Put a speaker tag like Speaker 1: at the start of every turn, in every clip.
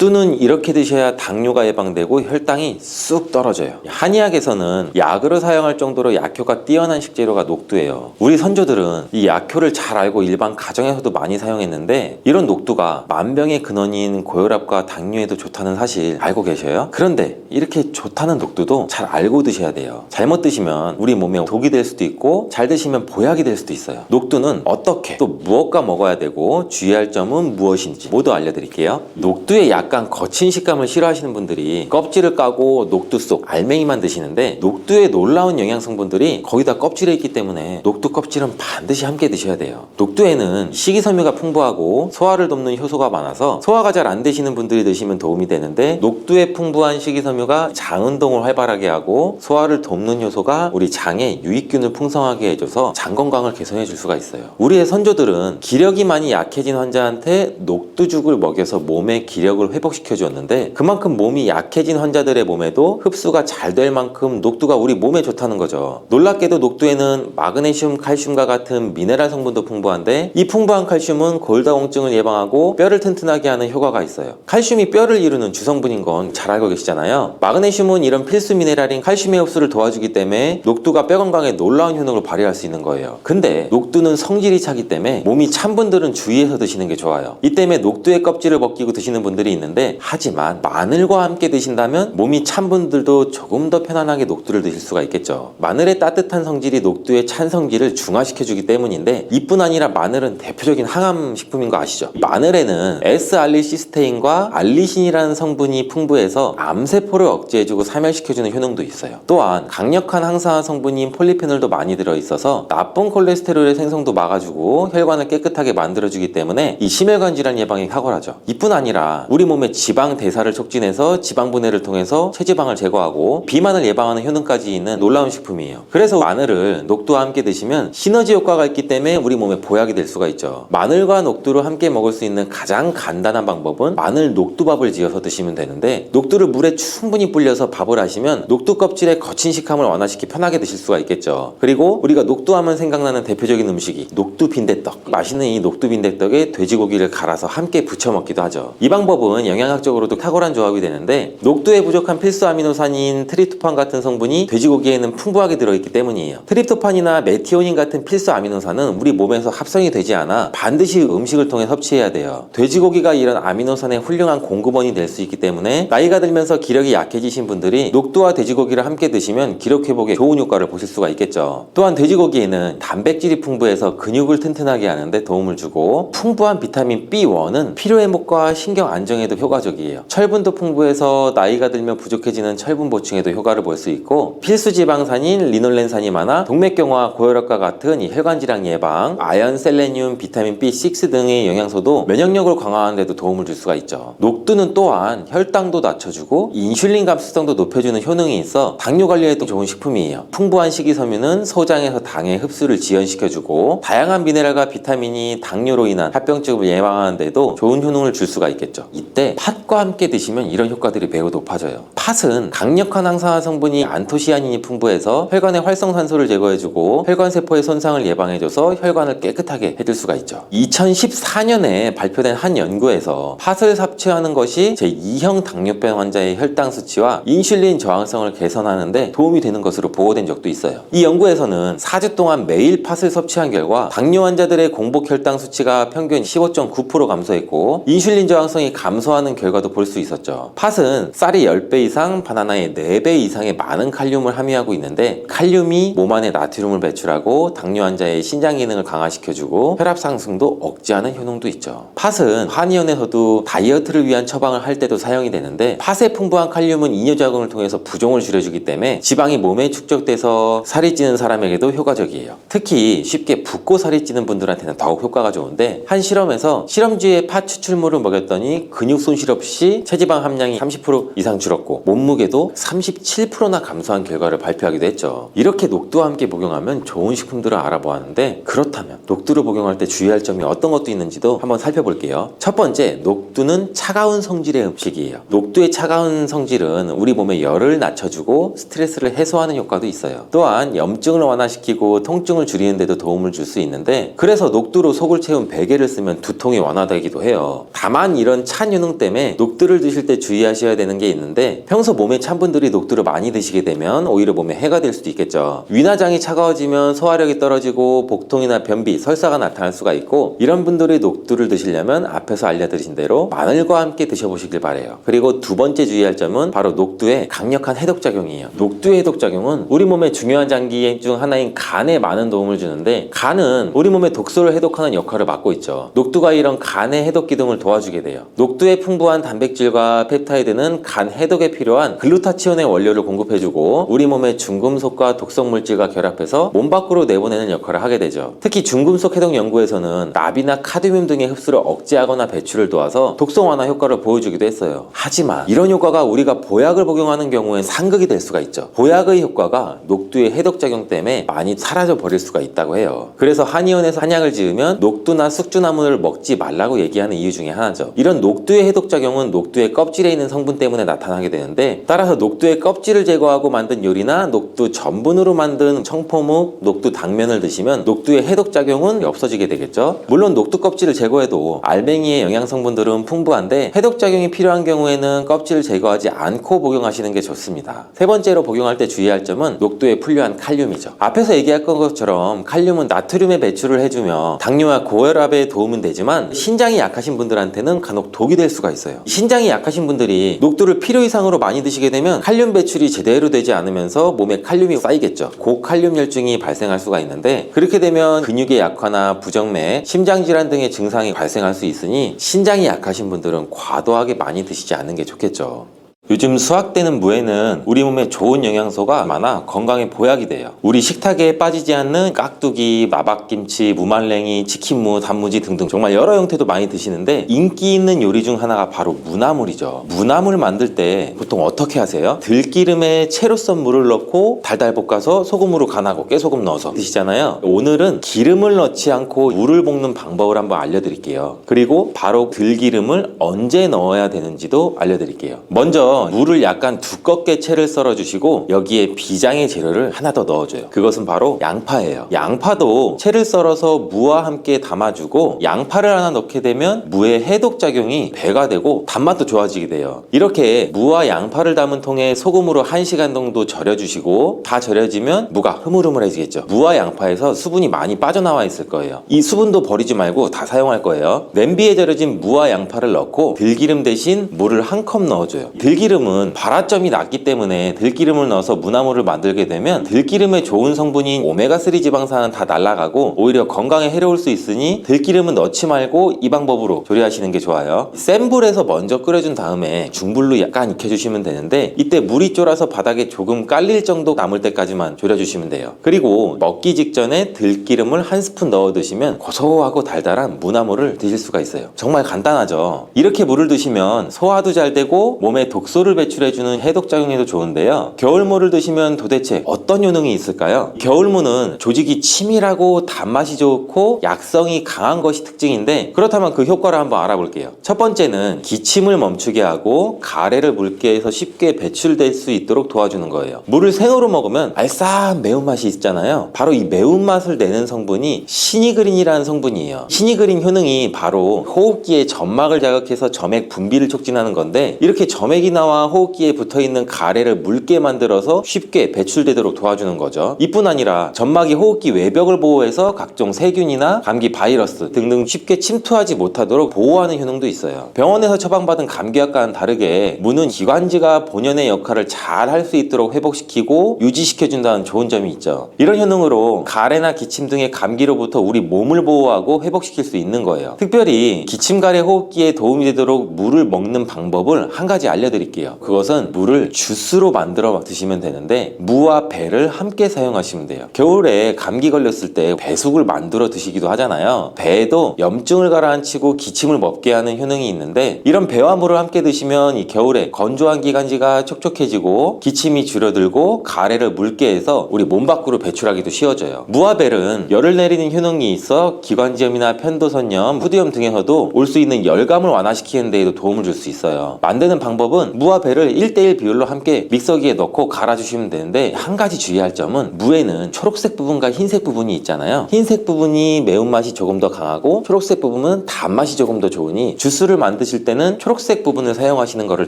Speaker 1: 녹두는 이렇게 드셔야 당뇨가 예방되고 혈당이 쑥 떨어져요. 한의학에서는 약으로 사용할 정도로 약효가 뛰어난 식재료가 녹두예요. 우리 선조들은 이 약효를 잘 알고 일반 가정에서도 많이 사용했는데, 이런 녹두가 만병의 근원인 고혈압과 당뇨에도 좋다는 사실 알고 계셔요? 그런데 이렇게 좋다는 녹두도 잘 알고 드셔야 돼요. 잘못 드시면 우리 몸에 독이 될 수도 있고, 잘 드시면 보약이 될 수도 있어요. 녹두는 어떻게 또 무엇과 먹어야 되고 주의할 점은 무엇인지 모두 알려드릴게요. 녹두의 약간 거친 식감을 싫어하시는 분들이 껍질을 까고 녹두 속 알맹이만 드시는데, 녹두의 놀라운 영양 성분들이 거의 다 껍질에 있기 때문에 녹두 껍질은 반드시 함께 드셔야 돼요. 녹두에는 식이섬유가 풍부하고 소화를 돕는 효소가 많아서 소화가 잘 안 되시는 분들이 드시면 도움이 되는데, 녹두에 풍부한 식이섬유가 장 운동을 활발하게 하고 소화를 돕는 효소가 우리 장에 유익균을 풍성하게 해줘서 장 건강을 개선해 줄 수가 있어요. 우리의 선조들은 기력이 많이 약해진 환자한테 녹두죽을 먹여서 몸의 기력을 회복시켜 주었는데, 그만큼 몸이 약해진 환자들의 몸에도 흡수가 잘 될 만큼 녹두가 우리 몸에 좋다는 거죠. 놀랍게도 녹두에는 마그네슘, 칼슘과 같은 미네랄 성분도 풍부한데, 이 풍부한 칼슘은 골다공증을 예방하고 뼈를 튼튼하게 하는 효과가 있어요. 칼슘이 뼈를 이루는 주성분인 건 잘 알고 계시잖아요. 마그네슘은 이런 필수 미네랄인 칼슘의 흡수를 도와주기 때문에 녹두가 뼈 건강에 놀라운 효능을 발휘할 수 있는 거예요. 근데 녹두는 성질이 차기 때문에 몸이 찬 분들은 주의해서 드시는 게 좋아요. 이 때문에 녹두의 껍질을 벗기고 드시는 분들이 있는데, 하지만 마늘과 함께 드신다면 몸이 찬 분들도 조금 더 편안하게 녹두를 드실 수가 있겠죠. 마늘의 따뜻한 성질이 녹두의 찬 성질을 중화시켜주기 때문인데, 이뿐 아니라 마늘은 대표적인 항암 식품인 거 아시죠? 마늘에는 S알리시스테인과 알리신이라는 성분이 풍부해서 암세포를 억제해주고 사멸시켜주는 효능도 있어요. 또한 강력한 항산화 성분인 폴리페놀도 많이 들어있어서 나쁜 콜레스테롤의 생성도 막아주고 혈관을 깨끗하게 만들어주기 때문에 이 심혈관 질환 예방에 탁월하죠. 이뿐 아니라 우리 몸의 지방 대사를 촉진해서 지방 분해를 통해서 체지방을 제거하고 비만을 예방하는 효능까지 있는 놀라운 식품이에요. 그래서 마늘을 녹두와 함께 드시면 시너지 효과가 있기 때문에 우리 몸에 보약이 될 수가 있죠. 마늘과 녹두를 함께 먹을 수 있는 가장 간단한 방법은 마늘 녹두밥을 지어서 드시면 되는데, 녹두를 물에 충분히 불려서 밥을 하시면 녹두 껍질의 거친 식감을 완화시키 편하게 드실 수가 있겠죠. 그리고 우리가 녹두하면 생각나는 대표적인 음식이 녹두 빈대떡. 맛있는 이 녹두 빈대떡에 돼지고기를 갈아서 함께 부쳐 먹기도 하죠. 이 방법은 영양학적으로도 탁월한 조합이 되는데, 녹두에 부족한 필수 아미노산인 트립토판 같은 성분이 돼지고기에는 풍부하게 들어있기 때문이에요. 트립토판이나 메티오닌 같은 필수 아미노산은 우리 몸에서 합성이 되지 않아 반드시 음식을 통해 섭취해야 돼요. 돼지고기가 이런 아미노산의 훌륭한 공급원이 될 수 있기 때문에 나이가 들면서 기력이 약해지신 분들이 녹두와 돼지고기를 함께 드시면 기력 회복에 좋은 효과를 보실 수가 있겠죠. 또한 돼지고기에는 단백질이 풍부해서 근육을 튼튼하게 하는데 도움을 주고, 풍부한 비타민 B1은 피로회복과 신경 안정에도 효과적이에요. 철분도 풍부해서 나이가 들면 부족해지는 철분 보충에도 효과를 볼 수 있고, 필수 지방산인 리놀렌산이 많아 동맥경화, 고혈압과 같은 이 혈관 질환 예방, 아연, 셀레늄, 비타민 B6 등의 영양소도 면역력을 강화하는 데도 도움을 줄 수가 있죠. 녹두는 또한 혈당도 낮춰주고 인슐린 감수성도 높여주는 효능이 있어 당뇨 관리에도 좋은 식품이에요. 풍부한 식이섬유는 소장에서 당의 흡수를 지연시켜주고, 다양한 미네랄과 비타민이 당뇨로 인한 합병증을 예방하는 데도 좋은 효능을 줄 수가 있겠죠. 이때 팥과 함께 드시면 이런 효과들이 매우 높아져요. 팥은 강력한 항산화 성분이 안토시아닌이 풍부해서 혈관의 활성산소를 제거해주고 혈관세포의 손상을 예방해줘서 혈관을 깨끗하게 해줄 수가 있죠. 2014년에 발표된 한 연구에서 팥을 섭취하는 것이 제2형 당뇨병 환자의 혈당 수치와 인슐린 저항성을 개선하는 데 도움이 되는 것으로 보고된 적도 있어요. 이 연구에서는 4주 동안 매일 팥을 섭취한 결과 당뇨 환자들의 공복 혈당 수치가 평균 15.9% 감소했고, 인슐린 저항성이 감소하는 결과도 볼 수 있었죠. 팥은 쌀이 10배 이상, 바나나의 4배 이상의 많은 칼륨을 함유하고 있는데, 칼륨이 몸 안에 나트륨을 배출하고 당뇨 환자의 신장 기능을 강화시켜주고 혈압 상승도 억제하는 효능도 있죠. 팥은 한의원에서도 다이어트를 위한 처방을 할 때도 사용이 되는데, 팥의 풍부한 칼륨은 이뇨작용을 통해서 부종을 줄여주기 때문에 지방이 몸에 축적돼서 살이 찌는 사람에게도 효과적이에요. 특히 쉽게 붓고 살이 찌는 분들한테는 더욱 효과가 좋은데, 한 실험에서 실험쥐에 팥 추출물을 먹였더니 근육 손실 없이 체지방 함량이 30% 이상 줄었고 몸무게도 37%나 감소한 결과를 발표하기도 했죠. 이렇게 녹두와 함께 복용하면 좋은 식품들을 알아보았는데, 그렇다면 녹두를 복용할 때 주의할 점이 어떤 것도 있는지도 한번 살펴볼게요. 첫 번째, 녹두는 차가운 성질의 음식이에요. 녹두의 차가운 성질은 우리 몸의 열을 낮춰주고 스트레스를 해소하는 효과도 있어요. 또한 염증을 완화시키고 통증을 줄이는 데도 도움을 줄 수 있는데, 그래서 녹두로 속을 채운 베개를 쓰면 두통이 완화되기도 해요. 다만 이런 찬 효능 효능 때문에 녹두를 드실 때 주의하셔야 되는 게 있는데, 평소 몸에 찬 분들이 녹두를 많이 드시게 되면 오히려 몸에 해가 될 수도 있겠죠. 위나장이 차가워지면 소화력이 떨어지고 복통이나 변비, 설사가 나타날 수가 있고, 이런 분들이 녹두를 드시려면 앞에서 알려드린 대로 마늘과 함께 드셔보시길 바래요. 그리고 두 번째 주의할 점은 바로 녹두의 강력한 해독작용이에요. 녹두의 해독작용은 우리 몸의 중요한 장기 중 하나인 간에 많은 도움을 주는데, 간은 우리 몸의 독소를 해독하는 역할을 맡고 있죠. 녹두가 이런 간의 해독 기능을 도와주게 돼요. 녹두의 풍부한 단백질과 펩타이드는 간 해독에 필요한 글루타치온의 원료를 공급해주고, 우리 몸의 중금속과 독성 물질과 결합해서 몸 밖으로 내보내는 역할을 하게 되죠. 특히 중금속 해독 연구에서는 납이나 카드뮴 등의 흡수를 억제하거나 배출을 도와서 독성 완화 효과를 보여주기도 했어요. 하지만 이런 효과가 우리가 보약을 복용하는 경우엔 상극이 될 수가 있죠. 보약의 효과가 녹두의 해독작용 때문에 많이 사라져 버릴 수가 있다고 해요. 그래서 한의원에서 한약을 지으면 녹두나 숙주나무를 먹지 말라고 얘기하는 이유 중에 하나죠. 이런 녹두의 해독작용은 녹두의 껍질에 있는 성분 때문에 나타나게 되는데, 따라서 녹두의 껍질을 제거하고 만든 요리나 녹두 전분으로 만든 청포묵, 녹두 당면을 드시면 녹두의 해독작용은 없어지게 되겠죠. 물론 녹두 껍질을 제거해도 알맹이의 영양 성분들은 풍부한데, 해독작용이 필요한 경우에는 껍질을 제거하지 않고 복용하시는 게 좋습니다. 세 번째로 복용할 때 주의할 점은 녹두에 풍부한 칼륨이죠. 앞에서 얘기했던 것처럼 칼륨은 나트륨의 배출을 해주며 당뇨와 고혈압에 도움은 되지만, 신장이 약하신 분들한테는 간혹 독이 될 수가 있어요. 신장이 약하신 분들이 녹두를 필요 이상으로 많이 드시게 되면 칼륨 배출이 제대로 되지 않으면서 몸에 칼륨이 쌓이겠죠. 고칼륨 혈증이 발생할 수가 있는데, 그렇게 되면 근육의 약화나 부정맥, 심장질환 등의 증상이 발생할 수 있으니 신장이 약하신 분들은 과도하게 많이 드시지 않는 게 좋겠죠. 요즘 수확되는 무에는 우리 몸에 좋은 영양소가 많아 건강에 보약이 돼요. 우리 식탁에 빠지지 않는 깍두기, 마박김치, 무말랭이, 치킨무, 단무지 등등 정말 여러 형태도 많이 드시는데, 인기 있는 요리 중 하나가 바로 무나물이죠. 무나물 만들 때 보통 어떻게 하세요? 들기름에 채로 썬 물을 넣고 달달 볶아서 소금으로 간하고 깨소금 넣어서 드시잖아요. 오늘은 기름을 넣지 않고 물을 볶는 방법을 한번 알려드릴게요. 그리고 바로 들기름을 언제 넣어야 되는지도 알려드릴게요. 먼저 물을 약간 두껍게 채를 썰어 주시고, 여기에 비장의 재료를 하나 더 넣어줘요. 그것은 바로 양파예요. 양파도 채를 썰어서 무와 함께 담아주고, 양파를 하나 넣게 되면 무의 해독작용이 배가 되고 단맛도 좋아지게 돼요. 이렇게 무와 양파를 담은 통에 소금으로 1시간 정도 절여주시고, 다 절여지면 무가 흐물흐물해지겠죠. 무와 양파에서 수분이 많이 빠져나와 있을 거예요. 이 수분도 버리지 말고 다 사용할 거예요. 냄비에 절여진 무와 양파를 넣고 들기름 대신 물을 한 컵 넣어줘요. 들기름은 발화점이 낮기 때문에 들기름을 넣어서 무나물을 만들게 되면 들기름의 좋은 성분인 오메가3 지방산은 다 날아가고 오히려 건강에 해로울 수 있으니, 들기름은 넣지 말고 이 방법으로 조리하시는 게 좋아요. 센 불에서 먼저 끓여준 다음에 중불로 약간 익혀주시면 되는데, 이때 물이 쫄아서 바닥에 조금 깔릴 정도 남을 때까지만 졸여주시면 돼요. 그리고 먹기 직전에 들기름을 한 스푼 넣어 드시면 고소하고 달달한 무나물을 드실 수가 있어요. 정말 간단하죠. 이렇게 물을 드시면 소화도 잘 되고 몸에 독소를 배출해주는 해독작용에도 좋은데요. 겨울무를 드시면 도대체 어떤 효능이 있을까요? 겨울무는 조직이 치밀하고 단맛이 좋고 약성이 강한 것이 특징인데, 그렇다면 그 효과를 한번 알아볼게요. 첫 번째는 기침을 멈추게 하고 가래를 물기에서 쉽게 배출될 수 있도록 도와주는 거예요. 물을 생으로 먹으면 알싸한 매운맛이 있잖아요. 바로 이 매운맛을 내는 성분이 시니그린이라는 성분이에요. 시니그린 효능이 바로 호흡기의 점막을 자극해서 점액 분비를 촉진하는 건데, 이렇게 점액이 나와 호흡기에 붙어있는 가래를 묽게 만들어서 쉽게 배출되도록 도와주는 거죠. 이뿐 아니라 점막이 호흡기 외벽을 보호해서 각종 세균이나 감기 바이러스 등등 쉽게 침투하지 못하도록 보호하는 효능도 있어요. 병원에서 처방받은 감기약과는 다르게 무는 기관지가 본연의 역할을 잘 할 수 있도록 회복시키고 유지시켜준다는 좋은 점이 있죠. 이런 효능으로 가래나 기침 등의 감기로부터 우리 몸을 보호하고 회복시킬 수 있는 거예요. 특별히 기침, 가래, 호흡기에 도움이 되도록 물을 먹는 방법을 한 가지 알려드릴게요. 그것은 물을 주스로 만들어 드시면 되는데, 무와 배를 함께 사용하시면 돼요. 겨울에 감기 걸렸을 때 배숙을 만들어 드시기도 하잖아요. 배에도 염증을 가라앉히고 기침을 멈게 하는 효능이 있는데, 이런 배와 물을 함께 드시면 이 겨울에 건조한 기관지가 촉촉해지고 기침이 줄어들고 가래를 묽게 해서 우리 몸 밖으로 배출하기도 쉬워져요. 무와 벨은 열을 내리는 효능이 있어 기관지염이나 편도선염, 후두염 등에서도 올 수 있는 열감을 완화시키는 데에도 도움을 줄 수 있어요. 만드는 방법은 무 무와 배를 1대1 비율로 함께 믹서기에 넣고 갈아주시면 되는데, 한 가지 주의할 점은 무에는 초록색 부분과 흰색 부분이 있잖아요. 흰색 부분이 매운맛이 조금 더 강하고 초록색 부분은 단맛이 조금 더 좋으니 주스를 만드실 때는 초록색 부분을 사용하시는 것을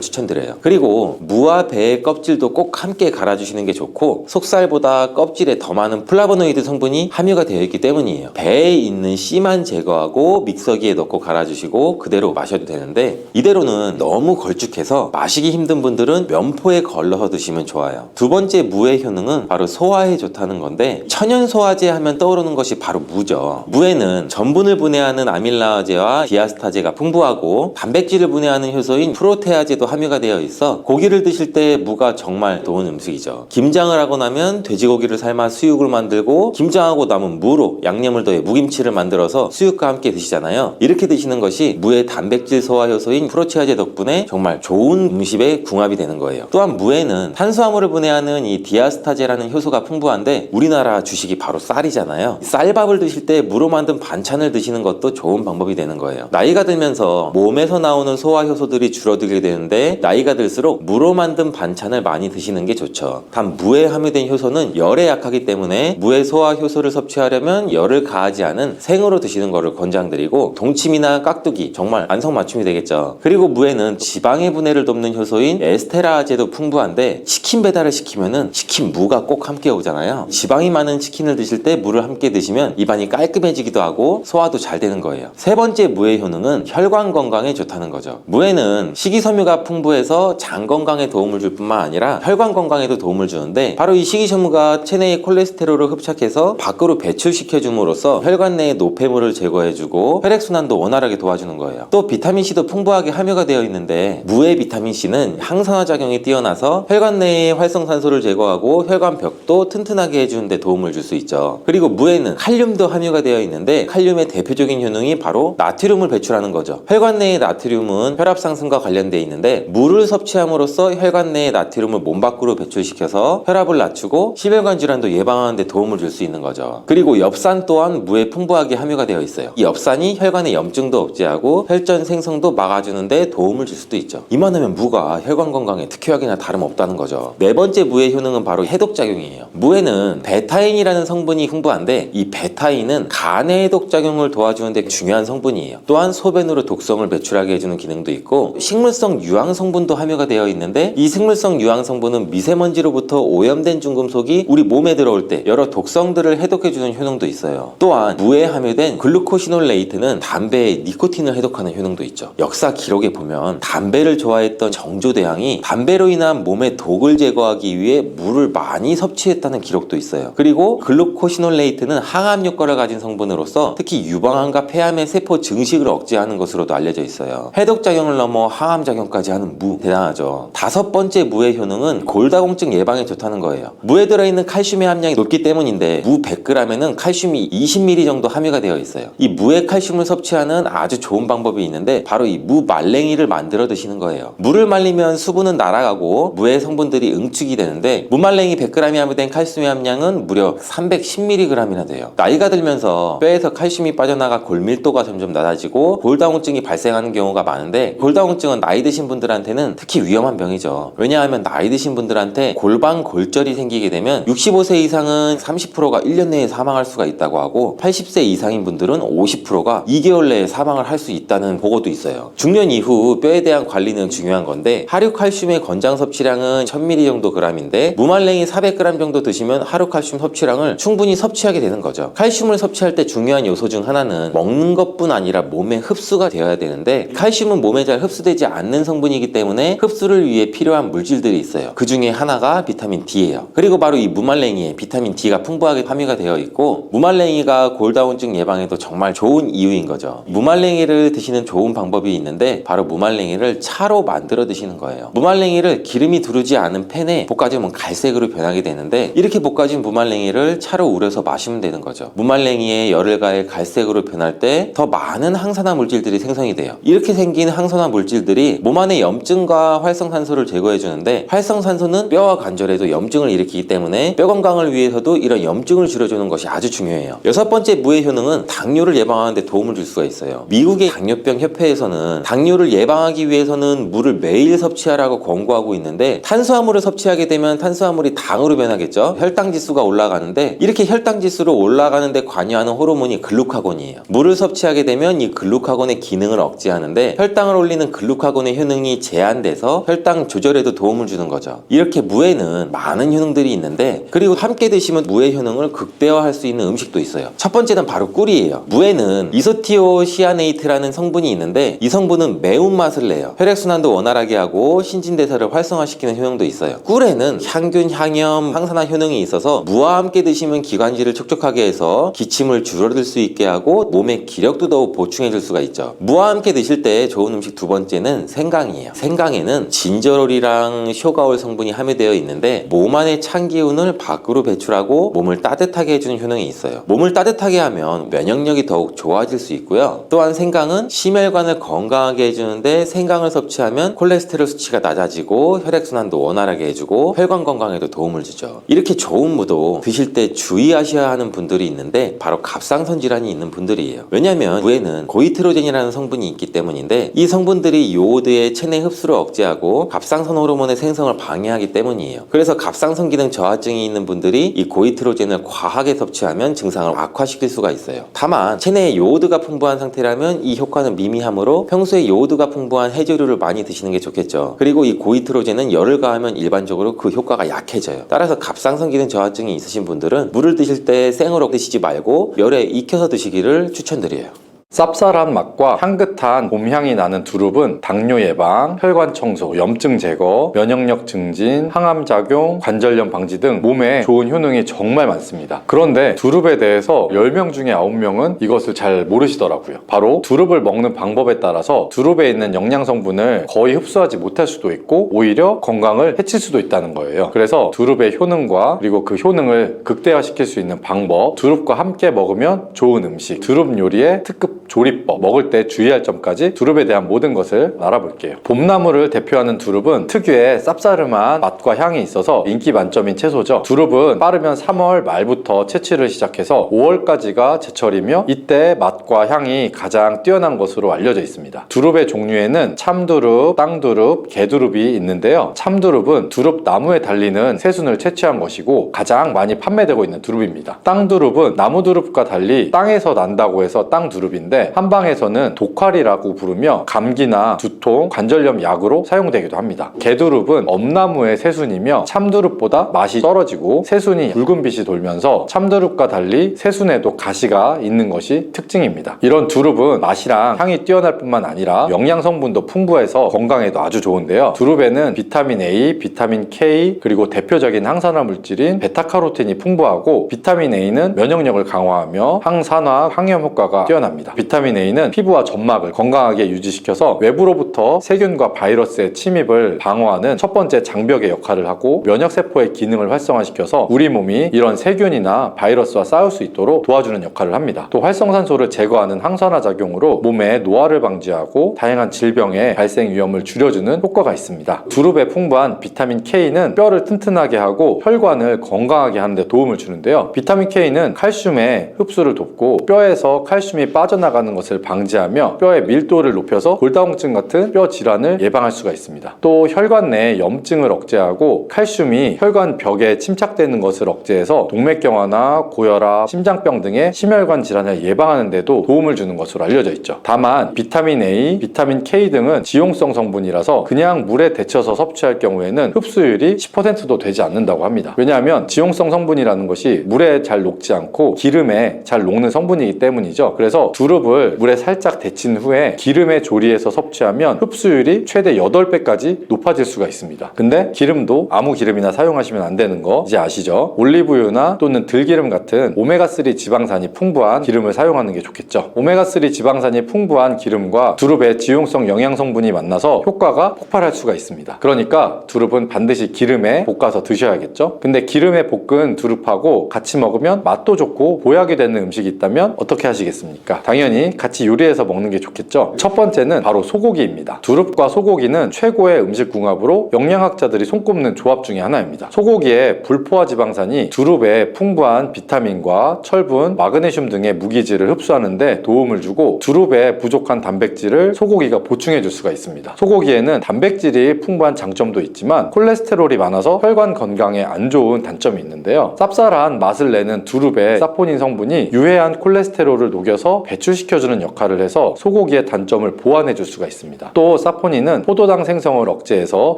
Speaker 1: 추천드려요. 그리고 무와 배의 껍질도 꼭 함께 갈아주시는 게 좋고, 속살보다 껍질에 더 많은 플라보노이드 성분이 함유가 되어 있기 때문이에요. 배에 있는 씨만 제거하고 믹서기에 넣고 갈아주시고 그대로 마셔도 되는데, 이대로는 너무 걸쭉해서 마시기 힘든 분들은 면포에 걸러서 드시면 좋아요. 두 번째 무의 효능은 바로 소화에 좋다는 건데, 천연 소화제 하면 떠오르는 것이 바로 무죠. 무에는 전분을 분해하는 아밀라제와 디아스타제가 풍부하고 단백질을 분해하는 효소인 프로테아제도 함유가 되어 있어 고기를 드실 때 무가 정말 좋은 음식이죠. 김장을 하고 나면 돼지고기를 삶아 수육을 만들고, 김장하고 남은 무로 양념을 더해 무김치를 만들어서 수육과 함께 드시잖아요. 이렇게 드시는 것이 무의 단백질 소화 효소인 프로테아제 덕분에 정말 좋은 음식에 궁합이 되는 거예요. 또한 무에는 탄수화물을 분해하는 이 디아스타제라는 효소가 풍부한데, 우리나라 주식이 바로 쌀이잖아요. 쌀밥을 드실 때 무로 만든 반찬을 드시는 것도 좋은 방법이 되는 거예요. 나이가 들면서 몸에서 나오는 소화 효소들이 줄어들게 되는데, 나이가 들수록 무로 만든 반찬을 많이 드시는 게 좋죠. 단 무에 함유된 효소는 열에 약하기 때문에 무의 소화 효소를 섭취하려면 열을 가하지 않은 생으로 드시는 것을 권장드리고, 동치미나 깍두기 정말 안성맞춤이 되겠죠. 그리고 무에는 지방의 분해를 돕는 효소인 에스테라제도 풍부한데, 치킨 배달을 시키면은 치킨 무가 꼭 함께 오잖아요. 지방이 많은 치킨을 드실 때 무를 함께 드시면 입안이 깔끔해지기도 하고 소화도 잘 되는 거예요. 세 번째 무의 효능은 혈관 건강에 좋다는 거죠. 무에는 식이섬유가 풍부해서 장 건강에 도움을 줄 뿐만 아니라 혈관 건강에도 도움을 주는데, 바로 이 식이섬유가 체내의 콜레스테롤을 흡착해서 밖으로 배출시켜 줌으로써 혈관 내의 노폐물을 제거해주고 혈액순환도 원활하게 도와주는 거예요. 또 비타민C도 풍부하게 함유가 되어 있는데, 무의 비타민C는 항산화 작용이 뛰어나서 혈관 내의 활성산소를 제거하고 혈관 벽도 튼튼하게 해주는 데 도움을 줄 수 있죠. 그리고 무에는 칼륨도 함유가 되어 있는데, 칼륨의 대표적인 효능이 바로 나트륨을 배출하는 거죠. 혈관 내의 나트륨은 혈압 상승과 관련되어 있는데, 무를 섭취함으로써 혈관 내의 나트륨을 몸 밖으로 배출시켜서 혈압을 낮추고 심혈관 질환도 예방하는 데 도움을 줄 수 있는 거죠. 그리고 엽산 또한 무에 풍부하게 함유가 되어 있어요. 이 엽산이 혈관의 염증도 억제하고 혈전 생성도 막아주는 데 도움을 줄 수도 있죠. 이만하면 무가 혈관 건강에 특효약이나 다름없다는 거죠. 네 번째 무의 효능은 바로 해독작용이에요. 무에는 베타인이라는 성분이 풍부한데, 이 베타인은 간의 해독작용을 도와주는 데 중요한 성분이에요. 또한 소변으로 독성을 배출하게 해주는 기능도 있고, 식물성 유황 성분도 함유가 되어 있는데, 이 식물성 유황 성분은 미세먼지로부터 오염된 중금속이 우리 몸에 들어올 때 여러 독성들을 해독해주는 효능도 있어요. 또한 무에 함유된 글루코시놀레이트는 담배의 니코틴을 해독하는 효능도 있죠. 역사 기록에 보면 담배를 좋아했던 정조대왕이 담배로 인한 몸의 독을 제거하기 위해 물을 많이 섭취했다는 기록도 있어요. 그리고 글루코시놀레이트는 항암 효과를 가진 성분으로서 특히 유방암과 폐암의 세포 증식을 억제하는 것으로도 알려져 있어요. 해독작용을 넘어 항암작용까지 하는 무, 대단하죠. 다섯 번째 무의 효능은 골다공증 예방에 좋다는 거예요. 무에 들어있는 칼슘의 함량이 높기 때문인데, 무 100g에는 칼슘이 20mg 정도 함유가 되어 있어요. 이 무의 칼슘을 섭취하는 아주 좋은 방법이 있는데, 바로 이 무 말랭이를 만들어 드시는 거예요. 무를 말리면 수분은 날아가고 무의 성분들이 응축이 되는데, 무말랭이 100g이 함유된 칼슘의 함량은 무려 310mg이나 돼요. 나이가 들면서 뼈에서 칼슘이 빠져나가 골밀도가 점점 낮아지고 골다공증이 발생하는 경우가 많은데, 골다공증은 나이 드신 분들한테는 특히 위험한 병이죠. 왜냐하면 나이 드신 분들한테 골반 골절이 생기게 되면 65세 이상은 30%가 1년 내에 사망할 수가 있다고 하고, 80세 이상인 분들은 50%가 2개월 내에 사망을 할 수 있다는 보고도 있어요. 중년 이후 뼈에 대한 관리는 중요한 건데, 하루 칼슘의 권장 섭취량은 1000mg 정도 g인데, 무말랭이 400g 정도 드시면 하루 칼슘 섭취량을 충분히 섭취하게 되는 거죠. 칼슘을 섭취할 때 중요한 요소 중 하나는 먹는 것뿐 아니라 몸에 흡수가 되어야 되는데, 칼슘은 몸에 잘 흡수되지 않는 성분이기 때문에 흡수를 위해 필요한 물질들이 있어요. 그 중에 하나가 비타민 D예요. 그리고 바로 이 무말랭이에 비타민 D가 풍부하게 함유가 되어 있고, 무말랭이가 골다공증 예방에도 정말 좋은 이유인 거죠. 무말랭이를 드시는 좋은 방법이 있는데, 바로 무말랭이를 차로 만들어 드시는 거예요. 무말랭이를 기름이 두르지 않은 팬에 볶아주면 갈색으로 변하게 되는데, 이렇게 볶아진 무말랭이를 차로 우려서 마시면 되는 거죠. 무말랭이에 열을 가해 갈색으로 변할 때 더 많은 항산화 물질들이 생성이 돼요. 이렇게 생긴 항산화 물질들이 몸 안의 염증과 활성산소를 제거해 주는데, 활성산소는 뼈와 관절에도 염증을 일으키기 때문에 뼈 건강을 위해서도 이런 염증을 줄여주는 것이 아주 중요해요. 여섯 번째 무의 효능은 당뇨를 예방하는 데 도움을 줄 수가 있어요. 미국의 당뇨병 협회에서는 당뇨를 예방하기 위해서는 물을 매일 매일 섭취하라고 권고하고 있는데, 탄수화물을 섭취하게 되면 탄수화물이 당으로 변하겠죠. 혈당 지수가 올라가는데, 이렇게 혈당 지수로 올라가는데 관여하는 호르몬이 글루카곤이에요. 물을 섭취하게 되면 이 글루카곤의 기능을 억제하는데, 혈당을 올리는 글루카곤의 효능이 제한돼서 혈당 조절에도 도움을 주는 거죠. 이렇게 무에는 많은 효능들이 있는데, 그리고 함께 드시면 무의 효능을 극대화할 수 있는 음식도 있어요. 첫 번째는 바로 꿀이에요. 무에는 이소티오시아네이트라는 성분이 있는데, 이 성분은 매운맛을 내요. 혈액순환도 원활하게 하고 신진대사를 활성화시키는 효능도 있어요. 꿀에는 향균, 향염, 항산화 효능이 있어서 무와 함께 드시면 기관지를 촉촉하게 해서 기침을 줄어들 수 있게 하고 몸의 기력도 더욱 보충해 줄 수가 있죠. 무와 함께 드실 때 좋은 음식 두 번째는 생강이에요. 생강에는 진저롤이랑 쇼가올 성분이 함유되어 있는데, 몸 안의 찬 기운을 밖으로 배출하고 몸을 따뜻하게 해주는 효능이 있어요. 몸을 따뜻하게 하면 면역력이 더욱 좋아질 수 있고요. 또한 생강은 심혈관을 건강하게 해주는데, 생강을 섭취하면 콜레스테롤 수치가 낮아지고 혈액순환도 원활하게 해주고 혈관 건강에도 도움을 주죠. 이렇게 좋은 무도 드실 때 주의하셔야 하는 분들이 있는데, 바로 갑상선 질환이 있는 분들이에요. 왜냐하면 무에는 고이트로젠이라는 성분이 있기 때문인데, 이 성분들이 요오드의 체내 흡수를 억제하고 갑상선 호르몬의 생성을 방해하기 때문이에요. 그래서 갑상선 기능 저하증이 있는 분들이 이 고이트로젠을 과하게 섭취하면 증상을 악화시킬 수가 있어요. 다만 체내에 요오드가 풍부한 상태라면 이 효과는 미미하므로 평소에 요오드가 풍부한 해조류를 많이 드시는 게 좋겠죠. 그리고 이 고이트로젠은 열을 가하면 일반적으로 그 효과가 약해져요. 따라서 갑상선 기능 저하증이 있으신 분들은 물을 드실 때 생으로 드시지 말고 열에 익혀서 드시기를 추천드려요.
Speaker 2: 쌉쌀한 맛과 향긋한 봄향이 나는 두릅은 당뇨 예방, 혈관 청소, 염증 제거, 면역력 증진, 항암 작용, 관절염 방지 등 몸에 좋은 효능이 정말 많습니다. 그런데 두릅에 대해서 10명 중에 9명은 이것을 잘 모르시더라고요. 바로 두릅을 먹는 방법에 따라서 두릅에 있는 영양 성분을 거의 흡수하지 못할 수도 있고, 오히려 건강을 해칠 수도 있다는 거예요. 그래서 두릅의 효능과 그리고 그 효능을 극대화시킬 수 있는 방법, 두릅과 함께 먹으면 좋은 음식, 두릅 요리의 특급 조리법, 먹을 때 주의할 점까지 두릅에 대한 모든 것을 알아볼게요. 봄나물을 대표하는 두릅은 특유의 쌉싸름한 맛과 향이 있어서 인기 만점인 채소죠. 두릅은 빠르면 3월 말부터 채취를 시작해서 5월까지가 제철이며, 이때 맛과 향이 가장 뛰어난 것으로 알려져 있습니다. 두릅의 종류에는 참두릅, 땅두릅, 개두릅이 있는데요. 참두릅은 두릅 나무에 달리는 새순을 채취한 것이고 가장 많이 판매되고 있는 두릅입니다. 땅두릅은 나무두릅과 달리 땅에서 난다고 해서 땅두릅인데, 한방에서는 독활이라고 부르며 감기나 두통, 관절염 약으로 사용되기도 합니다. 개두릅은 엄나무의 새순이며 참두릅보다 맛이 떨어지고 새순이 붉은 빛이 돌면서 참두릅과 달리 새순에도 가시가 있는 것이 특징입니다. 이런 두릅은 맛이랑 향이 뛰어날 뿐만 아니라 영양 성분도 풍부해서 건강에도 아주 좋은데요. 두릅에는 비타민 A, 비타민 K, 그리고 대표적인 항산화 물질인 베타카로틴이 풍부하고, 비타민 A는 면역력을 강화하며 항산화, 항염 효과가 뛰어납니다. 비타민 A는 피부와 점막을 건강하게 유지시켜서 외부로부터 세균과 바이러스의 침입을 방어하는 첫 번째 장벽의 역할을 하고, 면역세포의 기능을 활성화시켜서 우리 몸이 이런 세균이나 바이러스와 싸울 수 있도록 도와주는 역할을 합니다. 또 활성산소를 제거하는 항산화 작용으로 몸의 노화를 방지하고 다양한 질병의 발생 위험을 줄여주는 효과가 있습니다. 두릅에 풍부한 비타민 K는 뼈를 튼튼하게 하고 혈관을 건강하게 하는 데 도움을 주는데요. 비타민 K는 칼슘의 흡수를 돕고 뼈에서 칼슘이 빠져나가는 것을 방지하며 뼈의 밀도를 높여서 골다공증 같은 뼈 질환을 예방할 수가 있습니다. 또 혈관 내 염증을 억제하고 칼슘이 혈관 벽에 침착되는 것을 억제해서 동맥경화나 고혈압, 심장병 등의 심혈관 질환을 예방하는 데도 도움을 주는 것으로 알려져 있죠. 다만 비타민 A, 비타민 K 등은 지용성 성분이라서 그냥 물에 데쳐서 섭취할 경우에는 흡수율이 10%도 되지 않는다고 합니다. 왜냐하면 지용성 성분이라는 것이 물에 잘 녹지 않고 기름에 잘 녹는 성분이기 때문이죠. 그래서 두릅을 물에 살짝 데친 후에 기름에 조리해서 섭취하면 흡수율이 최대 8배까지 높아질 수가 있습니다. 근데 기름도 아무 기름이나 사용하시면 안 되는 거 이제 아시죠? 올리브유나 또는 들기름 같은 오메가3 지방산이 풍부한 기름을 사용하는 게 좋겠죠. 오메가3 지방산이 풍부한 기름과 두릅의 지용성 영양 성분이 만나서 효과가 폭발할 수가 있습니다. 그러니까 두릅은 반드시 기름에 볶아서 드셔야겠죠. 근데 기름에 볶은 두릅하고 같이 먹으면 맛도 좋고 보약이 되는 음식이 있다면 어떻게 하시겠습니까? 당연히 당연히 같이 요리해서 먹는 게 좋겠죠. 첫 번째는 바로 소고기입니다. 두릅과 소고기는 최고의 음식 궁합으로 영양학자들이 손꼽는 조합 중에 하나입니다. 소고기의 불포화 지방산이 두릅의 풍부한 비타민과 철분, 마그네슘 등의 무기질을 흡수하는 데 도움을 주고 두릅의 부족한 단백질을 소고기가 보충해 줄 수가 있습니다. 소고기에는 단백질이 풍부한 장점도 있지만 콜레스테롤이 많아서 혈관 건강에 안 좋은 단점이 있는데요. 쌉쌀한 맛을 내는 두릅의 사포닌 성분이 유해한 콜레스테롤을 녹여서 배출시켜주는 역할을 해서 소고기의 단점을 보완해 줄 수가 있습니다. 또 사포닌은 포도당 생성을 억제해서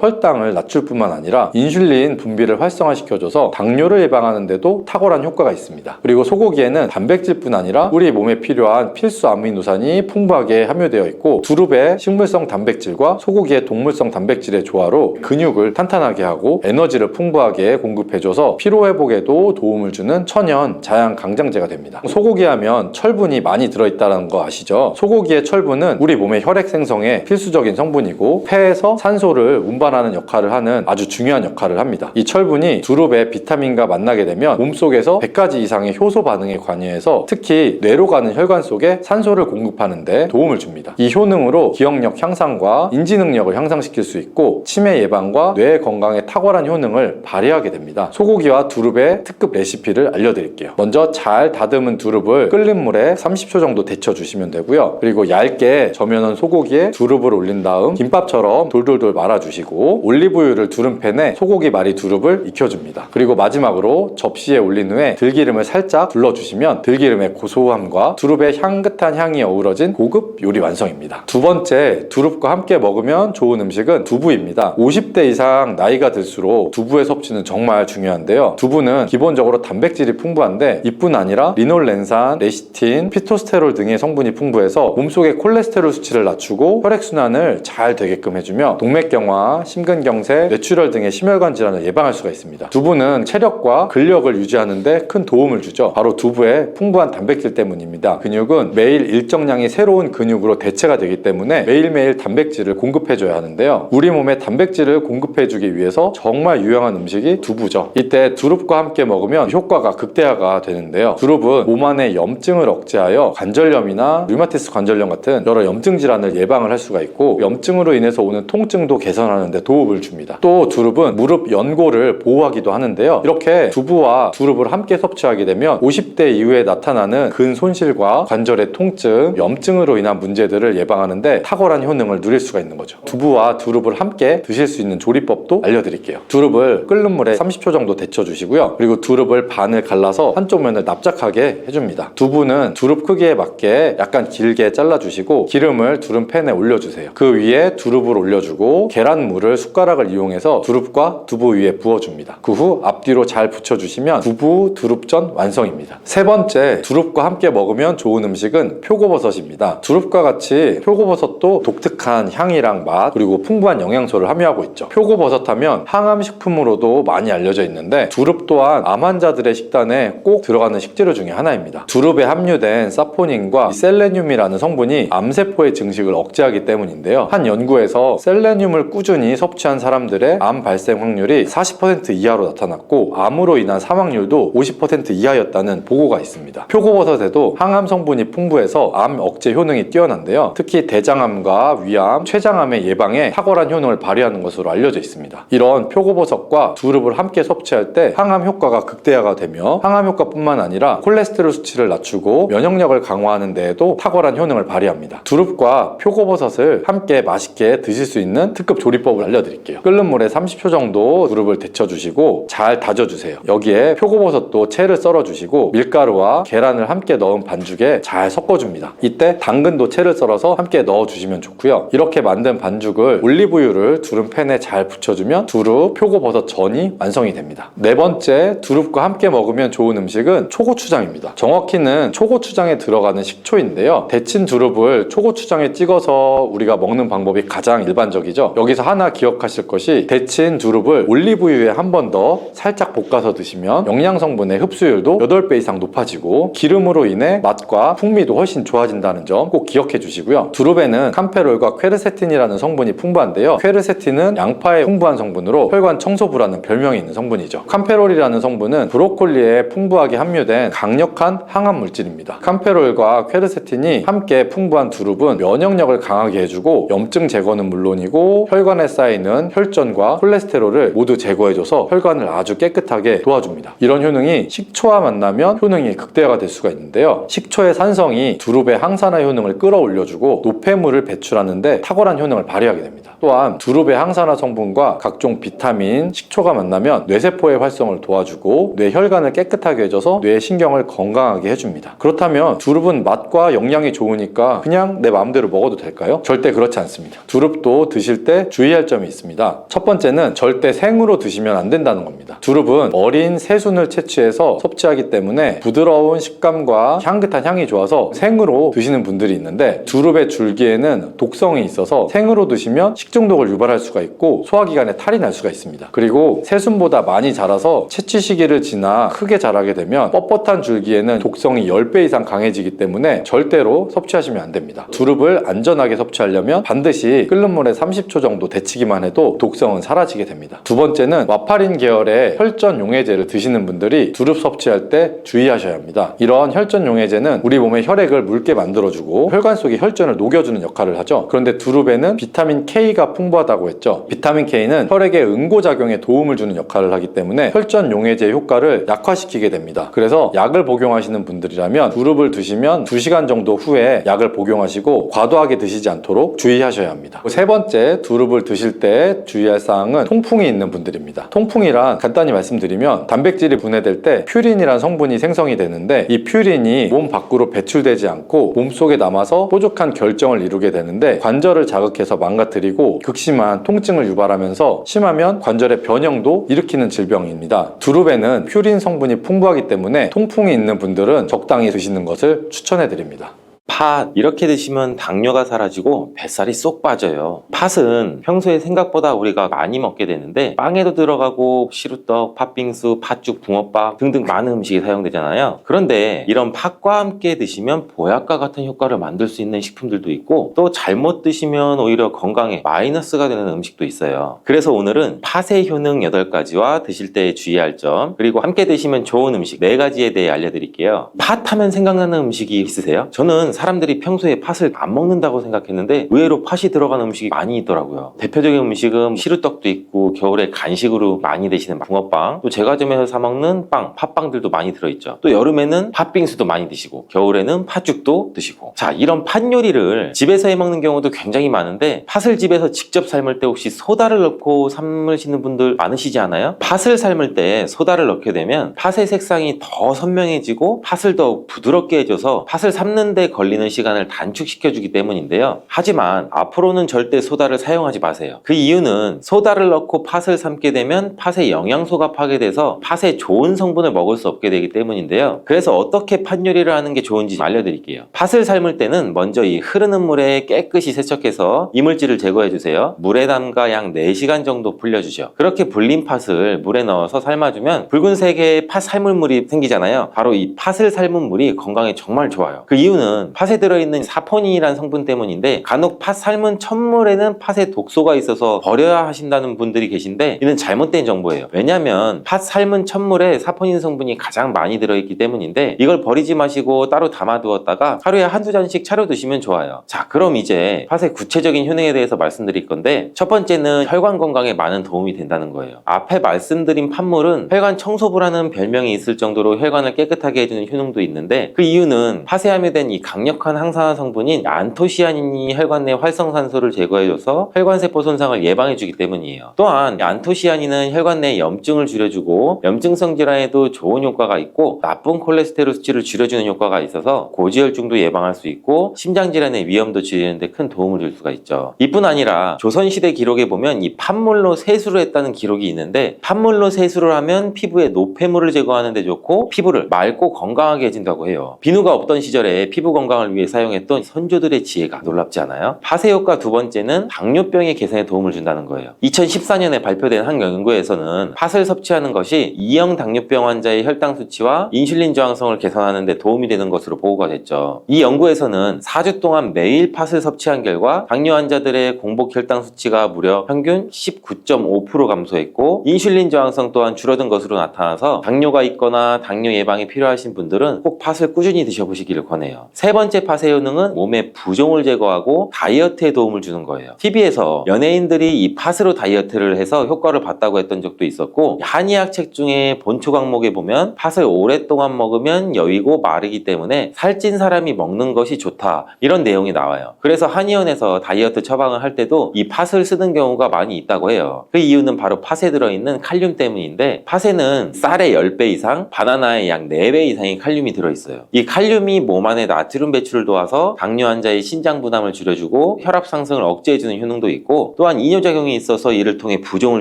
Speaker 2: 혈당을 낮출 뿐만 아니라 인슐린 분비를 활성화시켜줘서 당뇨를 예방하는 데도 탁월한 효과가 있습니다. 그리고 소고기에는 단백질뿐 아니라 우리 몸에 필요한 필수 아미노산이 풍부하게 함유되어 있고 두릅의 식물성 단백질과 소고기의 동물성 단백질의 조화로 근육을 탄탄하게 하고 에너지를 풍부하게 공급해줘서 피로회복에도 도움을 주는 천연 자양 강장제가 됩니다. 소고기 하면 철분이 많이 들어있다는 거 아시죠? 소고기의 철분은 우리 몸의 혈액 생성에 필수적인 성분이고 폐에서 산소를 운반하는 역할을 하는 아주 중요한 역할을 합니다. 이 철분이 두릅의 비타민과 만나게 되면 몸속에서 100가지 이상의 효소 반응에 관여해서 특히 뇌로 가는 혈관 속에 산소를 공급하는 데 도움을 줍니다. 이 효능으로 기억력 향상과 인지 능력을 향상시킬 수 있고 치매 예방과 뇌 건강에 탁월한 효능을 발휘하게 됩니다. 소고기와 두릅의 특급 레시피를 알려드릴게요. 먼저 잘 다듬은 두릅을 끓는 물에 30초 정도 데쳐주시면 되고요. 그리고 얇게 저면한 소고기에 두릅을 올린 다음 김밥처럼 돌돌돌 말아주시고 올리브유를 두른 팬에 소고기 말이 두릅을 익혀줍니다. 그리고 마지막으로 접시에 올린 후에 들기름을 살짝 둘러주시면 들기름의 고소함과 두릅의 향긋한 향이 어우러진 고급 요리 완성입니다. 두 번째, 두릅과 함께 먹으면 좋은 음식은 두부입니다. 50대 이상 나이가 들수록 두부의 섭취는 정말 중요한데요. 두부는 기본적으로 단백질이 풍부한데 이뿐 아니라 리놀렌산, 레시틴, 피토스테롤 등의 성분이 풍부해서 몸속의 콜레스테롤 수치를 낮추고 혈액순환을 잘 되게끔 해주며 동맥경화, 심근경색, 뇌출혈 등의 심혈관 질환을 예방할 수가 있습니다. 두부는 체력과 근력을 유지하는 데 큰 도움을 주죠. 바로 두부의 풍부한 단백질 때문입니다. 근육은 매일 일정량의 새로운 근육으로 대체가 되기 때문에 매일매일 단백질을 공급해줘야 하는데요. 우리 몸에 단백질을 공급해주기 위해서 정말 유용한 음식이 두부죠. 이때 두릅과 함께 먹으면 효과가 극대화가 되는데요. 두릅은 몸 안의 염증을 억제하여 관절염이나 류마티스 관절염 같은 여러 염증 질환을 예방을 할 수가 있고 염증으로 인해서 오는 통증도 개선하는 데 도움을 줍니다. 또 두릅은 무릎 연골을 보호하기도 하는데요. 이렇게 두부와 두릅을 함께 섭취하게 되면 50대 이후에 나타나는 근 손실과 관절의 통증, 염증으로 인한 문제들을 예방하는데 탁월한 효능을 누릴 수가 있는 거죠. 두부와 두릅을 함께 드실 수 있는 조리법도 알려드릴게요. 두릅을 끓는 물에 30초 정도 데쳐주시고요. 그리고 두릅을 반을 갈라서 한쪽 면을 납작하게 해줍니다. 두부는 두릅 크기에 맞게 약간 길게 잘라주시고 기름을 두른 팬에 올려주세요. 그 위에 두릅을 올려주고 계란물을 숟가락을 이용해서 두릅과 두부 위에 부어줍니다. 그 후 앞뒤로 잘 붙여주시면 두부 두릅전 완성입니다. 세 번째, 두릅과 함께 먹으면 좋은 음식은 표고버섯입니다. 두릅과 같이 표고버섯도 독특한 향이랑 맛 그리고 풍부한 영양소를 함유하고 있죠. 표고버섯 하면 항암식품으로도 많이 알려져 있는데 두릅 또한 암 환자들의 식단에 꼭 들어가는 식재료 중에 하나입니다. 두릅에 함유된 사포닌과 셀레늄이라는 성분이 암세포의 증식을 억제하기 때문인데요. 한 연구에서 셀레늄을 꾸준히 섭취한 사람들의 암 발생 확률이 40% 이하로 나타났고 암으로 인한 사망률도 50% 이하였다는 보고가 있습니다. 표고버섯에도 항암 성분이 풍부해서 암 억제 효능이 뛰어난데요. 특히 대장암과 위암, 췌장암의 예방에 탁월한 효능을 발휘하는 것으로 알려져 있습니다. 이런 표고버섯과 두릅을 함께 섭취할 때 항암 효과가 극대화가 되며 항암 효과뿐만 아니라 콜레스테롤 수치를 낮추고 면역력을 강화하는 데에도 탁월한 효능을 발휘합니다. 두릅과 표고버섯을 함께 맛있게 드실 수 있는 특급 조리법을 알려드릴게요. 끓는 물에 30초 정도 두릅을 데쳐주시고 잘 다져주세요. 여기에 표고버섯도 채를 썰어주시고 밀가루와 계란을 함께 넣은 반죽에 잘 섞어줍니다. 이때 당근도 채를 썰어서 함께 넣어주시면 좋고요. 이렇게 만든 반죽을 올리브유를 두른 팬에 잘 붙여주면 두릅 표고버섯 전이 완성이 됩니다. 네 번째, 두릅과 함께 먹으면 좋은 음식은 초고추장입니다. 정확히는 초고추장에 들어가는 식초인데요. 데친 두릅을 초고추장에 찍어서 우리가 먹는 방법이 가장 일반적이죠. 여기서 하나 기억하실 것이 데친 두릅을 올리브유에 한 번 더 살짝 볶아서 드시면 영양 성분의 흡수율도 8배 이상 높아지고 기름으로 인해 맛과 풍미도 훨씬 좋아진다는 점 꼭 기억해 주시고요. 두릅에는 캄페롤과 퀘르세틴이라는 성분이 풍부한데요. 퀘르세틴은 양파의 풍부한 성분으로 혈관 청소부라는 별명이 있는 성분이죠. 캄페롤이라는 성분은 브로콜리에 풍부하게 함유된 강력한 항암 물질입니다. 캄페롤과 퀘르세틴이 함께 풍부한 두릅은 면역력을 강하게 해주고 염증 제거는 물론이고 혈관에 쌓이는 혈전과 콜레스테롤을 모두 제거해줘서 혈관을 아주 깨끗하게 도와줍니다. 이런 효능이 식초와 만나면 효능이 극대화가 될 수가 있는데요. 식초의 산성이 두릅의 항산화 효능을 끌어올려주고 노폐물을 배출하는데 탁월한 효능을 발휘하게 됩니다. 또한 두릅의 항산화 성분과 각종 비타민, 식초가 만나면 뇌세포의 활성을 도와주고 뇌 혈관을 깨끗하게 해줘서 뇌 신경을 건강하게 해줍니다. 그렇다면 두릅은 맛과 영양이 좋으니까 그냥 내 마음대로 먹어도 될까요? 절대 그렇지 않습니다. 두릅도 드실 때 주의할 점이 있습니다. 첫 번째는 절대 생으로 드시면 안 된다는 겁니다. 두릅은 어린 새순을 채취해서 섭취하기 때문에 부드러운 식감과 향긋한 향이 좋아서 생으로 드시는 분들이 있는데 두릅의 줄기에는 독성이 있어서 생으로 드시면 식중독을 유발할 수가 있고 소화기관에 탈이 날 수가 있습니다. 그리고 새순보다 많이 자라서 채취 시기를 지나 크게 자라게 되면 뻣뻣한 줄기에는 독성이 10배 이상 강해지기 때문에 절대로 섭취하시면 안 됩니다. 두릅을 안전하게 섭취하려면 반드시 끓는 물에 30초 정도 데치기만 해도 독성은 사라지게 됩니다. 두 번째는 와파린 계열의 혈전 용해제를 드시는 분들이 두릅 섭취할 때 주의하셔야 합니다. 이런 혈전 용해제는 우리 몸의 혈액을 묽게 만들어주고 혈관 속의 혈전을 녹여주는 역할을 하죠. 그런데 두릅에는 비타민 K가 풍부하다고 했죠. 비타민 K는 혈액의 응고작용에 도움을 주는 역할을 하기 때문에 혈전 용해제 효과를 약화시키게 됩니다. 그래서 약을 복용하시는 분들이라면 두릅을 드시면 2시간 정도 후에 약을 복용하시고 과도하게 드시지 않도록 주의하셔야 합니다. 세 번째, 두릅을 드실 때 주의할 사항은 통풍이 있는 분들입니다. 통풍이란 간단히 말씀드리면 단백질이 분해될 때 퓨린이란 성분이 생성이 되는데 이 퓨린이 몸 밖으로 배출되지 않고 몸속에 남아서 뾰족한 결정을 이루게 되는데 관절을 자극해서 망가뜨리고 극심한 통증을 유발하면서 심하면 관절의 변형도 일으키는 질병입니다. 두릅에는 퓨린 성분이 풍부하기 때문에 통풍이 있는 분들은 적당히 드시는 것을 추천해 드립니다.
Speaker 1: 팥 이렇게 드시면 당뇨가 사라지고 뱃살이 쏙 빠져요. 팥은 평소에 생각보다 우리가 많이 먹게 되는데 빵에도 들어가고 시루떡, 팥빙수, 팥죽, 붕어빵 등등 많은 음식이 사용되잖아요. 그런데 이런 팥과 함께 드시면 보약과 같은 효과를 만들 수 있는 식품들도 있고 또 잘못 드시면 오히려 건강에 마이너스가 되는 음식도 있어요. 그래서 오늘은 팥의 효능 8가지와 드실 때 주의할 점 그리고 함께 드시면 좋은 음식 4가지에 대해 알려드릴게요. 팥 하면 생각나는 음식이 있으세요? 저는 사람들이 평소에 팥을 안 먹는다고 생각했는데 의외로 팥이 들어간 음식이 많이 있더라고요. 대표적인 음식은 시루떡도 있고 겨울에 간식으로 많이 드시는 붕어빵 또 제과점에서 사 먹는 빵, 팥빵들도 많이 들어있죠. 또 여름에는 팥빙수도 많이 드시고 겨울에는 팥죽도 드시고 자 이런 팥 요리를 집에서 해 먹는 경우도 굉장히 많은데 팥을 집에서 직접 삶을 때 혹시 소다를 넣고 삶으시는 분들 많으시지 않아요? 팥을 삶을 때 소다를 넣게 되면 팥의 색상이 더 선명해지고 팥을 더욱 부드럽게 해줘서 팥을 삶는 데 걸리는 시간을 단축시켜주기 때문인데요. 하지만 앞으로는 절대 소다를 사용하지 마세요. 그 이유는 소다를 넣고 팥을 삶게 되면 팥의 영양소가 파괴돼서 팥의 좋은 성분을 먹을 수 없게 되기 때문인데요. 그래서 어떻게 팥 요리를 하는 게 좋은지 알려드릴게요. 팥을 삶을 때는 먼저 이 흐르는 물에 깨끗이 세척해서 이물질을 제거해주세요. 물에 담가 약 4시간 정도 불려주죠. 그렇게 불린 팥을 물에 넣어서 삶아주면 붉은색의 팥 삶은 물이 생기잖아요. 바로 이 팥을 삶은 물이 건강에 정말 좋아요. 그 이유는 팥에 들어있는 사포닌이라는 성분 때문인데 간혹 팥 삶은 첫물에는 팥에 독소가 있어서 버려야 하신다는 분들이 계신데 이는 잘못된 정보예요. 왜냐하면 팥 삶은 첫물에 사포닌 성분이 가장 많이 들어있기 때문인데 이걸 버리지 마시고 따로 담아두었다가 하루에 한두 잔씩 차려 드시면 좋아요. 자 그럼 이제 팥의 구체적인 효능에 대해서 말씀드릴 건데 첫 번째는 혈관 건강에 많은 도움이 된다는 거예요. 앞에 말씀드린 팥물은 혈관 청소부라는 별명이 있을 정도로 혈관을 깨끗하게 해주는 효능도 있는데 그 이유는 팥에 함유된 이 강력한 항산화 성분인 안토시아닌이 혈관 내 활성산소를 제거해줘서 혈관세포 손상을 예방해주기 때문이에요. 또한 안토시아닌은 혈관 내 염증을 줄여주고 염증성 질환에도 좋은 효과가 있고 나쁜 콜레스테롤 수치를 줄여주는 효과가 있어서 고지혈증도 예방할 수 있고 심장질환의 위험도 줄이는 데 큰 도움을 줄 수가 있죠. 이뿐 아니라 조선시대 기록에 보면 이 팥물로 세수를 했다는 기록이 있는데 팥물로 세수를 하면 피부에 노폐물을 제거하는 데 좋고 피부를 맑고 건강하게 해준다고 해요. 비누가 없던 시절에 피부 건강을 위해 사용했던 선조들의 지혜가 놀랍지 않아요? 팥의 효과 두 번째는 당뇨병의 개선에 도움을 준다는 거예요. 2014년에 발표된 한 연구에서는 팥을 섭취하는 것이 2형 당뇨병 환자의 혈당 수치와 인슐린 저항성을 개선하는 데 도움이 되는 것으로 보고가 됐죠. 이 연구에서는 4주 동안 매일 팥을 섭취한 결과 당뇨 환자들의 공복 혈당 수치가 무려 평균 19.5% 감소했고 인슐린 저항성 또한 줄어든 것으로 나타나서 당뇨가 있거나 당뇨 예방이 필요하신 분들은 꼭 팥을 꾸준히 드셔보시기를 권해요. 세 번째 팥의 효능은 몸의 부종을 제거하고 다이어트에 도움을 주는 거예요. TV에서 연예인들이 이 팥으로 다이어트를 해서 효과를 봤다고 했던 적도 있었고, 한의학 책 중에 본초 강목에 보면 팥을 오랫동안 먹으면 여위고 마르기 때문에 살찐 사람이 먹는 것이 좋다, 이런 내용이 나와요. 그래서 한의원에서 다이어트 처방을 할 때도 이 팥을 쓰는 경우가 많이 있다고 해요. 그 이유는 바로 팥에 들어있는 칼륨 때문인데, 팥에는 쌀의 10배 이상, 바나나의 약 4배 이상의 칼륨이 들어있어요. 이 칼륨이 몸 안에 나트륨 배출을 도와서 당뇨 환자의 신장 부담을 줄여주고 혈압 상승을 억제해주는 효능도 있고, 또한 이뇨작용이 있어서 이를 통해 부종을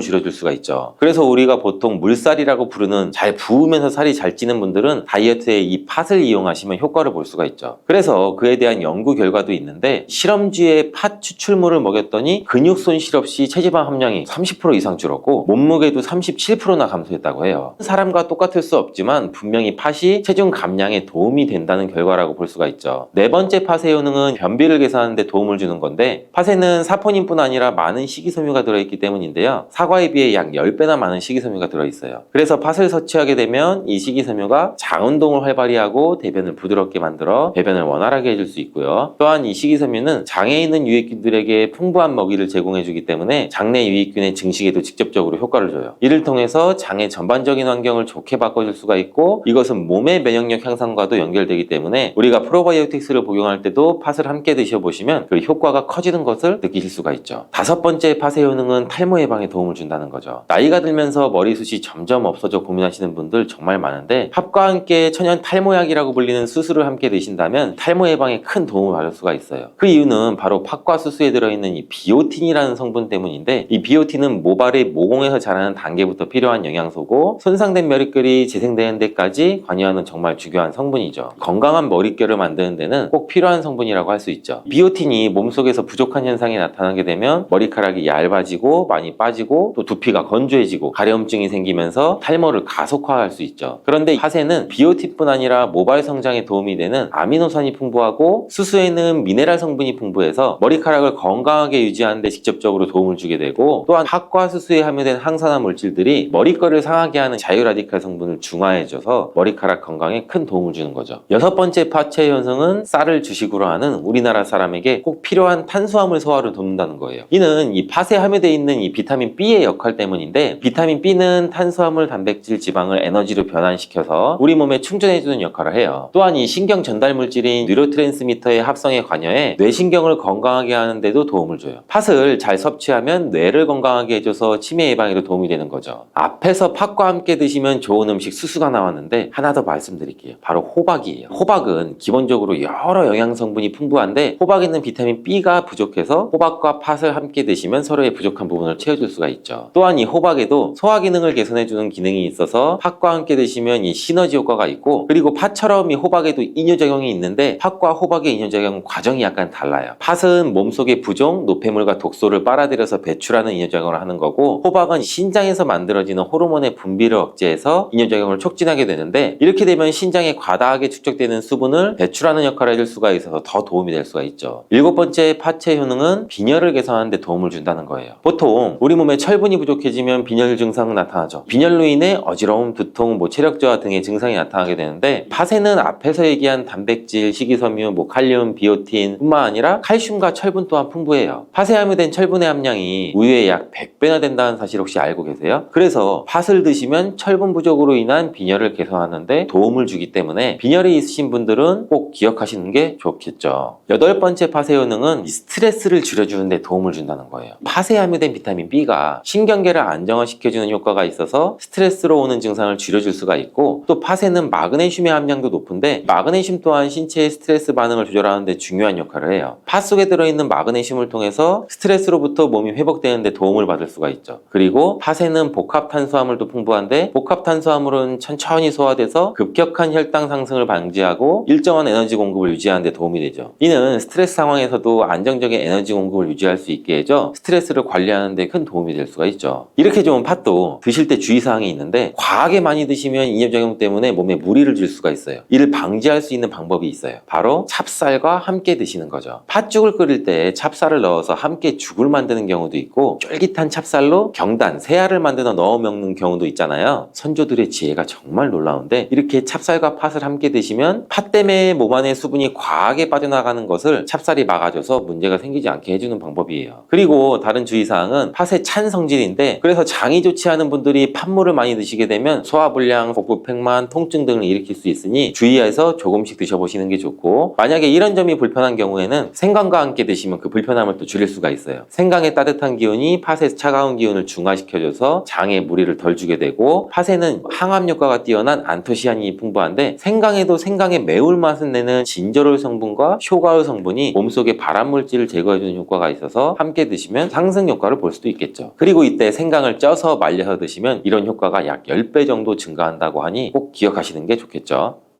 Speaker 1: 줄여줄 수가 있죠. 그래서 우리가 보통 물살이라고 부르는 잘 부으면서 살이 잘 찌는 분들은 다이어트에 이 팥을 이용하시면 효과를 볼 수가 있죠. 그래서 그에 대한 연구 결과도 있는데, 실험쥐에 팥 추출물을 먹였더니 근육 손실 없이 체지방 함량이 30% 이상 줄었고 몸무게도 37%나 감소했다고 해요. 사람과 똑같을 수 없지만 분명히 팥이 체중 감량에 도움이 된다는 결과라고 볼 수가 있죠. 네 번째 팥의 효능은 변비를 개선하는 데 도움을 주는 건데, 팥에는 사포닌뿐 아니라 많은 식이섬유가 들어있기 때문인데요. 사과에 비해 약 10배나 많은 식이섬유가 들어있어요. 그래서 팥을 섭취하게 되면 이 식이섬유가 장 운동을 활발히 하고 대변을 부드럽게 만들어 배변을 원활하게 해줄 수 있고요. 또한 이 식이섬유는 장에 있는 유익균들에게 풍부한 먹이를 제공해주기 때문에 장내 유익균의 증식에도 직접적으로 효과를 줘요. 이를 통해서 장의 전반적인 환경을 좋게 바꿔줄 수가 있고, 이것은 몸의 면역력 향상과도 연결되기 때문에 우리가 프로바이오틱스를 복용할 때도 팥을 함께 드셔보시면 그 효과가 커지는 것을 느끼실 수가 있죠. 다섯 번째 팥의 효능은 탈모 예방에 도움을 준다는 거죠. 나이가 들면서 머리숱이 점점 없어져 고민하시는 분들 정말 많은데, 팥과 함께 천연 탈모약이라고 불리는 수수를 함께 드신다면 탈모 예방에 큰 도움을 받을 수가 있어요. 그 이유는 바로 팥과 수수에 들어있는 이 비오틴이라는 성분 때문인데, 이 비오틴은 모발이 모공에서 자라는 단계부터 필요한 영양소고, 손상된 머릿결이 재생되는 데까지 관여하는 정말 중요한 성분이죠. 건강한 머릿결을 만드는 데는 꼭 필요한 성분이라고 할 수 있죠. 비오틴이 몸속에서 부족한 현상이 나타나게 되면 머리카락이 얇아지고 많이 빠지고, 또 두피가 건조해지고 가려움증이 생기면서 탈모를 가속화할 수 있죠. 그런데 팥에는 비오틴뿐 아니라 모발 성장에 도움이 되는 아미노산이 풍부하고, 수수에는 미네랄 성분이 풍부해서 머리카락을 건강하게 유지하는 데 직접적으로 도움을 주게 되고, 또한 팥과 수수에 함유된 항산화 물질들이 머리결을 상하게 하는 자유라디칼 성분을 중화해줘서 머리카락 건강에 큰 도움을 주는 거죠. 여섯 번째 팥의 현상은 쌀을 주식으로 하는 우리나라 사람에게 꼭 필요한 탄수화물 소화를 돕는다는 거예요. 이는 이 팥에 함유되어 있는 이 비타민 B의 역할 때문인데, 비타민 B는 탄수화물, 단백질, 지방을 에너지로 변환시켜서 우리 몸에 충전해주는 역할을 해요. 또한 이 신경 전달 물질인 뉴로트랜스미터의 합성에 관여해 뇌신경을 건강하게 하는 데도 도움을 줘요. 팥을 잘 섭취하면 뇌를 건강하게 해줘서 치매 예방에도 도움이 되는 거죠. 앞에서 팥과 함께 드시면 좋은 음식 수수가 나왔는데, 하나 더 말씀드릴게요. 바로 호박이에요. 호박은 기본적으로 여러 영양 성분이 풍부한데, 호박에는 비타민 B가 부족해서 호박과 팥을 함께 드시면 서로의 부족한 부분을 채워줄 수가 있죠. 또한 이 호박에도 소화 기능을 개선해주는 기능이 있어서 팥과 함께 드시면 이 시너지 효과가 있고, 그리고 팥처럼 이 호박에도 이뇨작용이 있는데 팥과 호박의 이뇨작용 과정이 약간 달라요. 팥은 몸속의 부종, 노폐물과 독소를 빨아들여서 배출하는 이뇨작용을 하는 거고, 호박은 신장에서 만들어지는 호르몬의 분비를 억제해서 이뇨작용을 촉진하게 되는데, 이렇게 되면 신장에 과다하게 축적되는 수분을 배출하는 역할을 해줄 수가 있어서 더 도움이 될 수가 있죠. 일곱 번째 팥의 효능은 빈혈을 개선하는 데 도움을 준다는 거예요. 보통 우리 몸에 철분이 부족해지면 빈혈 증상이 나타나죠. 빈혈로 인해 어지러움, 두통, 체력 저하 등의 증상이 나타나게 되는데, 팥에는 앞에서 얘기한 단백질, 식이섬유, 칼륨, 비오틴 뿐만 아니라 칼슘과 철분 또한 풍부해요. 팥에 함유된 철분의 함량이 우유의 약 100배나 된다는 사실 혹시 알고 계세요? 그래서 팥을 드시면 철분 부족으로 인한 빈혈을 개선하는 데 도움을 주기 때문에 빈혈이 있으신 분들은 꼭 기억하시는 게 좋겠죠. 여덟 번째 팥의 효능은 스트레스를 줄여주는 데 도움을 준다는 거예요. 팥에 함유된 비타민 B가 신경계를 안정화시켜주는 효과가 있어서 스트레스로 오는 증상을 줄여줄 수가 있고, 또 팥에는 마그네슘의 함량도 높은데, 마그네슘 또한 신체의 스트레스 반응을 조절하는 데 중요한 역할을 해요. 팥 속에 들어있는 마그네슘을 통해서 스트레스로부터 몸이 회복되는 데 도움을 받을 수가 있죠. 그리고 팥에는 복합 탄수화물도 풍부한데, 복합 탄수화물은 천천히 소화돼서 급격한 혈당 상승을 방지하고 일정한 에너지 공급을 유지하는 데 도움이 되죠. 이는 스트레스 상황에서도 안정적인 에너지 공급을 유지할 수 있게 해줘 스트레스를 관리하는 데 큰 도움이 될 수가 있죠. 이렇게 좋은 팥도 드실 때 주의사항이 있는데, 과하게 많이 드시면 이뇨작용 때문에 몸에 무리를 줄 수가 있어요. 이를 방지할 수 있는 방법이 있어요. 바로 찹쌀과 함께 드시는 거죠. 팥죽을 끓일 때 찹쌀을 넣어서 함께 죽을 만드는 경우도 있고, 쫄깃한 찹쌀로 경단, 새알을 만들어 넣어 먹는 경우도 있잖아요. 선조들의 지혜가 정말 놀라운데, 이렇게 찹쌀과 팥을 함께 드시면 팥 때문에 몸 안에 안에 수분이 과하게 빠져나가는 것을 찹쌀이 막아줘서 문제가 생기지 않게 해주는 방법이에요. 그리고 다른 주의사항은 팥의 찬 성질인데, 그래서 장이 좋지 않은 분들이 팥물을 많이 드시게 되면 소화불량, 복부팽만, 통증 등을 일으킬 수 있으니 주의해서 조금씩 드셔보시는 게 좋고, 만약에 이런 점이 불편한 경우에는 생강과 함께 드시면 그 불편함을 또 줄일 수가 있어요. 생강의 따뜻한 기운이 팥의 차가운 기운을 중화시켜줘서 장에 무리를 덜 주게 되고, 팥에는 항암 효과가 뛰어난 안토시아닌이 풍부한데, 생강에도 생강의 매운맛을 내는 진저롤 성분과 쇼가올 성분이 몸속의 발암물질을 제거해주는 효과가 있어서 함께 드시면 상승 효과를 볼 수도 있겠죠. 그리고 이때 생강을 쪄서 말려서 드시면 이런 효과가 약 10배 정도 증가한다고 하니 꼭 기억하시는 게 좋겠죠.